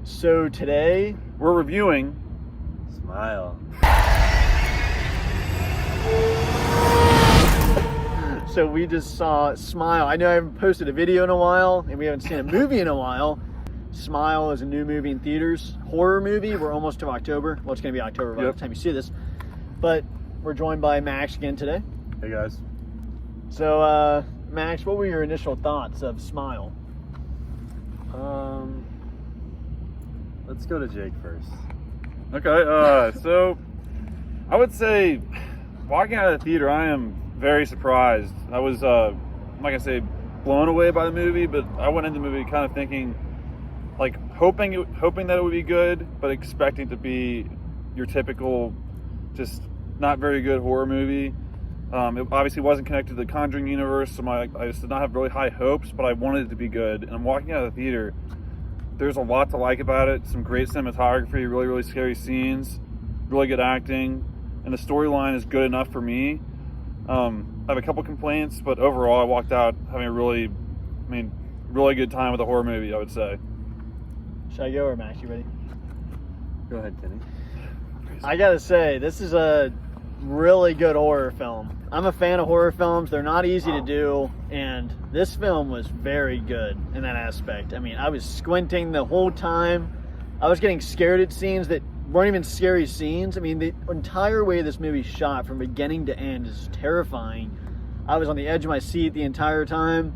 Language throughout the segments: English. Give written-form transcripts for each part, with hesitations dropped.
So today we're reviewing Smile. So we just saw Smile. I know I haven't posted a video in a while, and we haven't seen a movie in a while. Smile is a new movie in theaters. Horror movie. We're almost to October. Well, it's going to be October by the time you see this. But we're joined by Max again today. Hey guys. So, Max, what were your initial thoughts of Smile? Let's go to Jake first. Okay, so I would say walking out of the theater, I am very surprised. I was, I'm not going to say blown away by the movie, but I went into the movie kind of thinking, like, hoping that it would be good, but expecting to be your typical, just not very good horror movie. It obviously wasn't connected to the Conjuring universe, so I just did not have really high hopes, but I wanted it to be good. And I'm walking out of the theater, there's a lot to like about it. Some great cinematography, really, really scary scenes, really good acting, and the storyline is good enough for me. I have a couple complaints, but overall I walked out having a really good time with a horror movie, I would say. Should I go or Max, you ready? Go ahead, Kenny. I gotta say, this is a really good horror film. I'm a fan of horror films. They're not easy to do, and this film was very good in that aspect. I mean, I was squinting the whole time. I was getting scared at scenes that weren't even scary scenes. I mean, the entire way this movie's shot from beginning to end is terrifying. I was on the edge of my seat the entire time,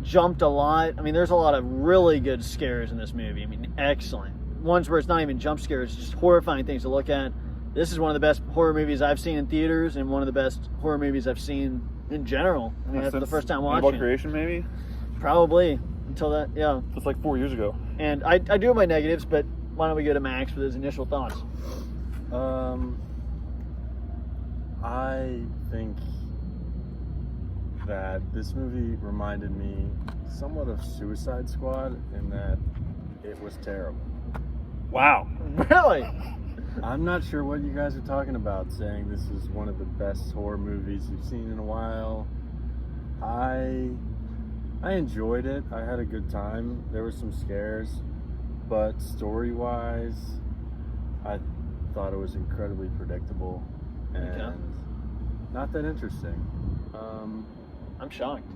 jumped a lot. I mean, there's a lot of really good scares in this movie. I mean, excellent. Ones where it's not even jump scares, it's just horrifying things to look at. This is one of the best horror movies I've seen in theaters, and one of the best horror movies I've seen in general. I mean, that's the first time watching it. Creation, maybe? Probably. Until that, yeah. It's like 4 years ago. And I do have my negatives, but why don't we go to Max with his initial thoughts? I think that this movie reminded me somewhat of Suicide Squad in that it was terrible. Wow. Really? I'm not sure what you guys are talking about, saying this is one of the best horror movies you've seen in a while. I enjoyed it. I had a good time. There were some scares, but story-wise, I thought it was incredibly predictable and not that interesting. I'm shocked.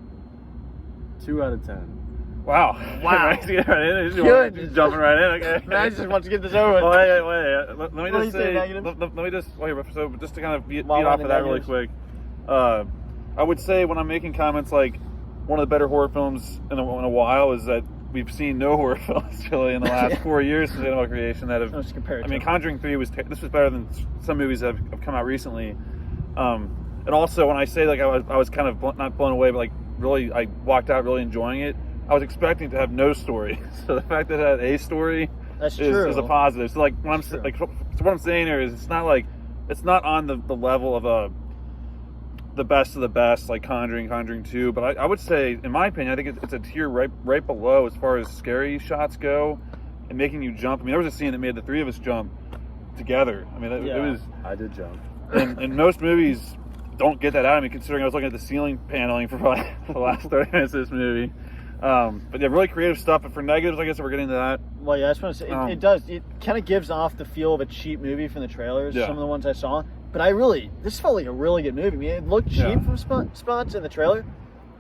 2 out of 10. Wow. Wow. Get right in. Good. Jumping right in. Okay. Max just wants to get this over with. Wait. Let me What do just you say, say. negative? Let me just wait. So just to kind of beat While we're off on of the that really negatives. quick. I would say when I'm making comments like one of the better horror films in a while is that we've seen no horror films really in the last 4 years since Animal Creation that have. Let's compare it I to mean, it. Conjuring 3 this was better than some movies that have come out recently. And also when I say like I was kind of not blown away, but like really I walked out really enjoying it. I was expecting to have no story, so the fact that it had a story is a positive. So like what I'm saying here is it's not on the level of the best of the best like Conjuring 2, but I would say in my opinion I think it's a tier right below as far as scary shots go and making you jump. I mean there was a scene that made the three of us jump together. I mean it was. I did jump. And most movies don't get that out of me, considering I was looking at the ceiling paneling for probably the last 30 minutes of this movie. But yeah, really creative stuff. But for negatives, I guess we're getting to that. Well, yeah, I just want to say, it does. It kind of gives off the feel of a cheap movie from the trailers, some of the ones I saw. But this felt like a really good movie. I mean, it looked cheap from spots in the trailer.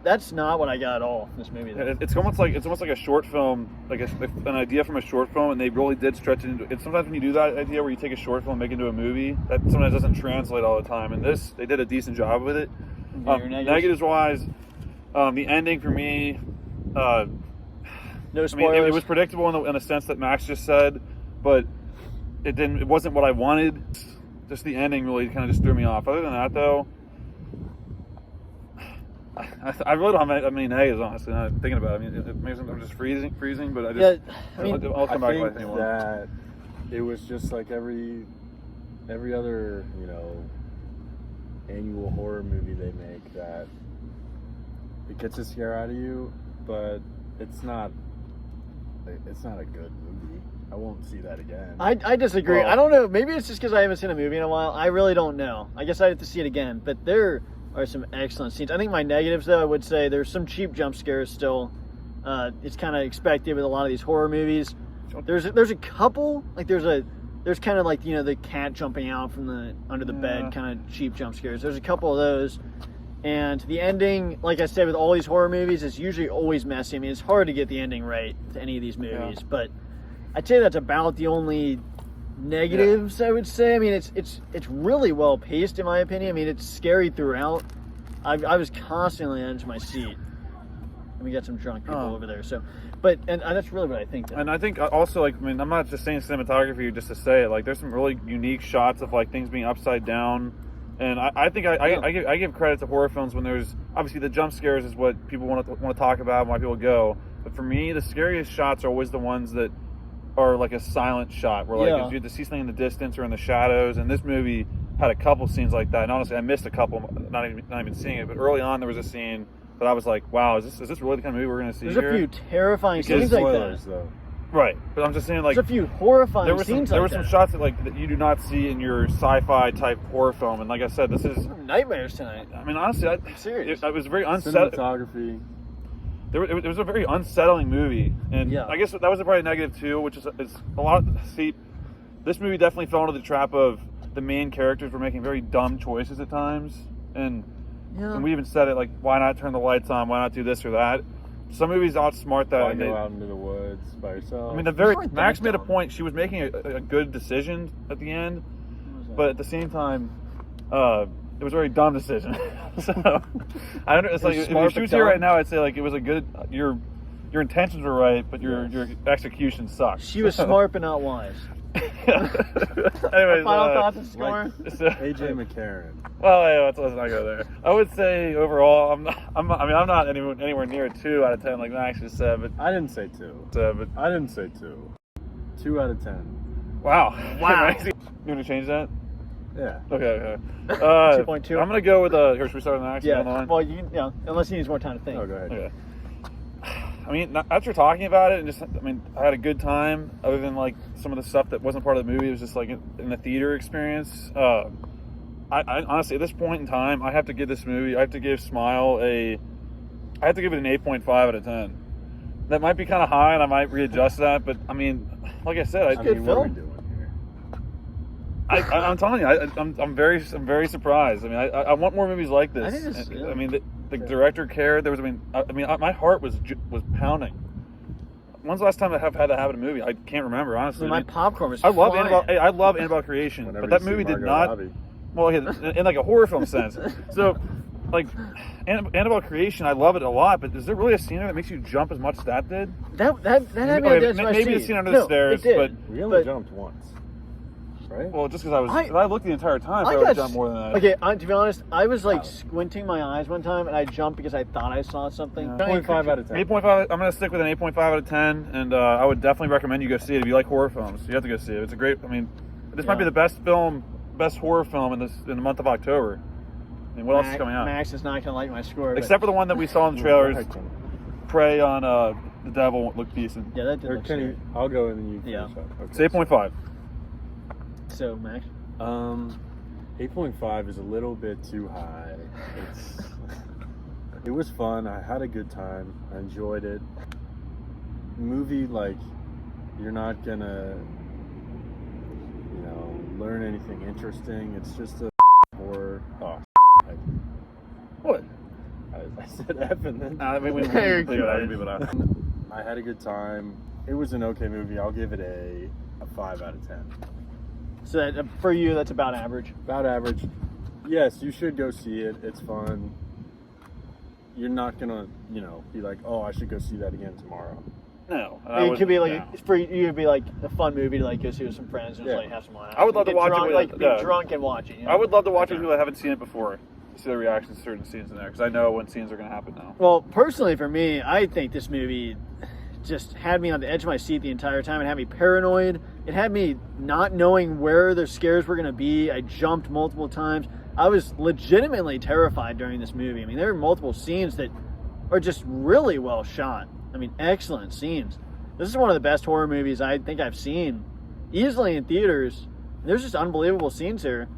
That's not what I got at all from this movie, though. It's almost like a short film, like an idea from a short film, and they really did stretch it into it. Sometimes when you do that idea where you take a short film and make it into a movie, that sometimes doesn't translate all the time. And they did a decent job with it. Negatives-wise, the ending for me, no spoilers. I mean, it was predictable in the sense that Max just said, but it wasn't what I wanted. Just the ending really kind of just threw me off. Other than that, though, I really don't have many negatives, honestly. Not thinking about it. I mean, maybe I'm just freezing, but I'll come back I think that it was just like every other annual horror movie they make, that it gets a scare out of you, but it's not a good movie. I won't see that again. I disagree. Well, I don't know. Maybe it's just because I haven't seen a movie in a while. I really don't know. I guess I have to see it again. But there are some excellent scenes. I think my negatives, though, I would say there's some cheap jump scares still. It's kind of expected with a lot of these horror movies. There's a couple, like there's kind of like, you know, the cat jumping out from the under the bed, kind of cheap jump scares. There's a couple of those. And the ending, like I said, with all these horror movies, is usually always messy. I mean, it's hard to get the ending right to any of these movies, but I'd say that's about the only negatives I would say. I mean, it's really well paced in my opinion. I mean, it's scary throughout. I was constantly on the edge of my seat. And we got some drunk people over there. So, but that's really what I think. Though. And I think also, like, I mean, I'm not just saying cinematography just to say it. Like, there's some really unique shots of like things being upside down. And I think I give credit to horror films when there's obviously the jump scares is what people want to talk about, why people go. But for me, the scariest shots are always the ones that are like a silent shot, where like you have to see something in the distance or in the shadows. And this movie had a couple scenes like that. And honestly, I missed a couple, not even seeing it. But early on, there was a scene that I was like, "Wow, is this really the kind of movie we're going to see?" There's a few terrifying scenes like that. Though. Right, but I'm just saying, like, there's a few horrifying scenes. There were some shots that you do not see in your sci-fi type horror film, and like I said, this is nightmares tonight. I mean, honestly, serious. It was very unsettling. Cinematography. It was a very unsettling movie, and I guess that was probably a negative too, which is a lot. See, this movie definitely fell into the trap of the main characters were making very dumb choices at times, and we even said it, like, why not turn the lights on? Why not do this or that? Some movies outsmart that. Why go out into the woods by yourself? I mean, Max made a point. She was making a good decision at the end, but at the same time, it was a very dumb decision. So it's like if she was here right now, I'd say like it was a good. Your intentions were right, but your execution sucked. She was smart but not wise. Anyways, final thoughts and score. AJ McCarron. Well, let's not go there. I would say overall, I'm not anywhere near a 2 out of 10 like Max just said, but I didn't say 2. But I didn't say 2. 2 out of 10. Wow. You want to change that? Yeah. Okay. 2.2. I'm gonna go with here. Should we start with Max? Yeah. Well, unless he needs more time to think. Oh, go ahead. Okay. I mean, after talking about it, I had a good time. Other than like some of the stuff that wasn't part of the movie, it was just like in the theater experience. I honestly, at this point in time, I have to give this movie. I have to give Smile I have to give it an 8.5 out of 10. That might be kind of high, and I might readjust that. But I mean, like I said, what are we doing here? I'm telling you, I'm very surprised. I mean, I want more movies like this. I think this, I mean, the director cared. There was, my heart was pounding. When's the last time I have had that happen in a movie? I can't remember, honestly. My popcorn was. I love Annabelle Creation, Whenever but that you see movie did Margot not. Robbie. Well, in like a horror film sense. So, like, Annabelle Creation, I love it a lot. But is there really a scene there that makes you jump as much as that did? That had me on the edge of my maybe seat. the scene under the stairs, but We only jumped once, right? well, just because I looked the entire time, I would jump more than that. Okay, to be honest, I was like squinting my eyes one time, and I jumped because I thought I saw something. 8.5 out of 10. 8.5. I'm gonna stick with an 8.5 out of 10, and I would definitely recommend you go see it if you like horror films. You have to go see it. It's a great. I mean, this might be the best horror film in the month of October. I mean, what else is coming out? Max is not gonna like my score, except for the one that we saw in the trailers. Prey on the Devil looked decent. Yeah, that did. Or Look Kenny, I'll go and then you finish up. Okay. It's 8.5. So Max. 8.5 is a little bit too high. It was fun. I had a good time. I enjoyed it. Movie, like, you're not gonna, learn anything interesting. It's just a horror. Oh, What? I said F and then. I mean, I had a good time. It was an okay movie. I'll give it a 5 out of 10. So that, for you, that's about average. About average. Yes, you should go see it. It's fun. You're not gonna, be like, oh, I should go see that again tomorrow. No, it could be like for you. It'd be like a fun movie to like go see with some friends and just like have some fun. I would love to watch it with be drunk and watch it. I would love to watch it with people that haven't seen it before. See the reactions to certain scenes in there, because I know when scenes are going to happen now. Well, personally for me, I think this movie just had me on the edge of my seat the entire time. It had me paranoid. It had me not knowing where the scares were going to be. I jumped multiple times. I was legitimately terrified during this movie. I mean, there were multiple scenes that are just really well shot. I mean, excellent scenes. This is one of the best horror movies I think I've seen, easily in theaters. There's just unbelievable scenes here.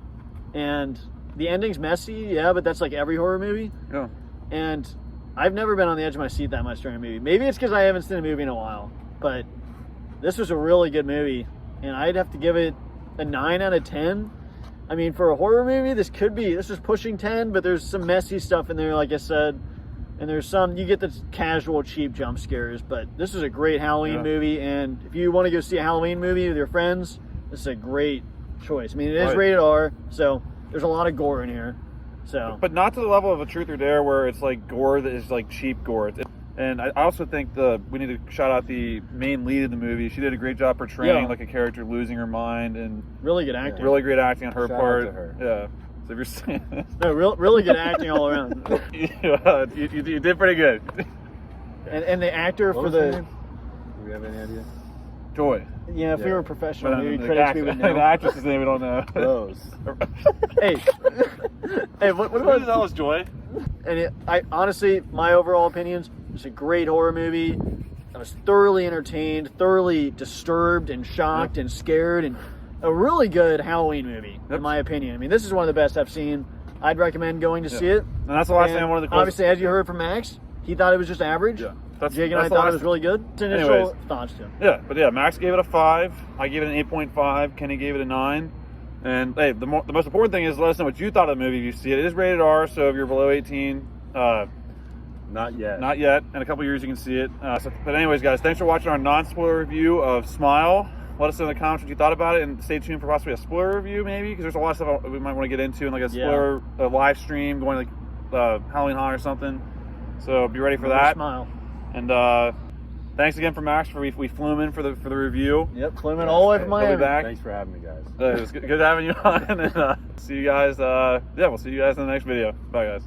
And the ending's messy, but that's like every horror movie. Yeah. And I've never been on the edge of my seat that much during a movie. Maybe it's because I haven't seen a movie in a while, but this was a really good movie, and I'd have to give it a 9 out of 10. I mean, for a horror movie, this is pushing 10, but there's some messy stuff in there, like I said, and there's some, you get the casual, cheap jump scares, but this is a great Halloween movie, and if you want to go see a Halloween movie with your friends, this is a great choice. I mean, it is rated R, so there's a lot of gore in here. So, but not to the level of a Truth or Dare where it's like gore that is like cheap gore. And I also think we need to shout out the main lead of the movie. She did a great job portraying like a character losing her mind, and really good acting. Really great acting on her part. Shout out to her. Yeah. So if you're saying this, no, really good acting all around. Yeah, you did pretty good. And the actor What for was the her name? Do we have any idea? Joy. Yeah, if we were professional, maybe the critics we would know. The actress's name we don't know. Rose. Hey, what What about the hell is Joy? And I honestly, my overall opinions, it's a great horror movie. I was thoroughly entertained, thoroughly disturbed and shocked and scared, and a really good Halloween movie, in my opinion. I mean, this is one of the best I've seen. I'd recommend going to see it. And that's the last thing I wanted to close. Obviously, as you heard from Max, he thought it was just average. Yeah. Jake and I thought it was really good. It's initial thoughts too. Yeah, but yeah, Max gave it a 5. I gave it an 8.5. Kenny gave it a 9. And hey, the most important thing is let us know what you thought of the movie if you see it. It is rated R, so if you're below 18, not yet. Not yet. In a couple years you can see it. But anyways, guys, thanks for watching our non-spoiler review of Smile. Let us know in the comments what you thought about it, and stay tuned for possibly a spoiler review, maybe, because there's a lot of stuff we might want to get into, and like a spoiler live stream going like Halloween Haunt or something. So be ready for that. Smile. And thanks again for Max. We flew him in for the review. Yep, flew him in all the way from Miami. He'll be back. Thanks for having me, guys. It was good having you on. And see you guys. We'll see you guys in the next video. Bye, guys.